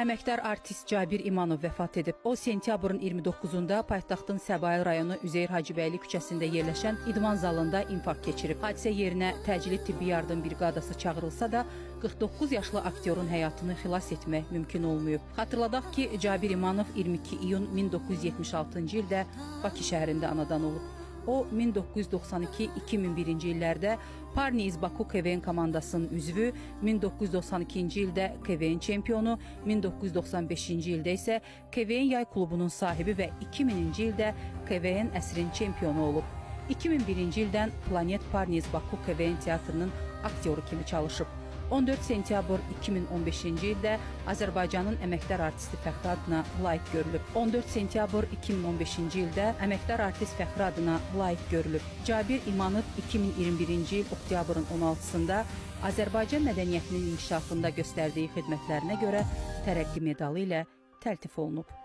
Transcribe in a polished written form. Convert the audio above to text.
Əməkdar artist Cabir İmanov vəfat edib. O, sentyabrın 29-da paytaxtın Səbail rayonu Üzeyir Hacıbəyli küçəsində yerləşən idman zalında infarkt keçirib. Hadisə yerinə təcili tibbi yardım briqadası çağırılsa da, 49 yaşlı aktyorun həyatını xilas etmək mümkün olmayıb. Xatırladaq ki, Cabir İmanov 22 iyun 1976-cı ildə Bakı şəhərində anadan olub. O, 1992-2001-ci illərdə Parni-iz Baku KVN komandasının üzvü, 1992-ci ildə KVN çempionu, 1995-ci ildə isə KVN yay klubunun sahibi və 2000-ci ildə KVN əsrin çempionu olub. 2001-ci ildən Planet Parni-iz Baku KVN teatrının aktyoru kimi çalışıb. 14 sentyabr 2015-ci ildə Azərbaycanın əməkdar artisti fəxri adına layiq görülüb. 14 sentyabr 2015-ci ildə əməkdar artist fəxri adına layiq görülüb. Cabir İmanov 2021-ci il oktyabrın 16-sında Azərbaycan mədəniyyətinin inkişafında göstərdiyi xidmətlərinə görə tərəqqi medalı ilə təltif olunub.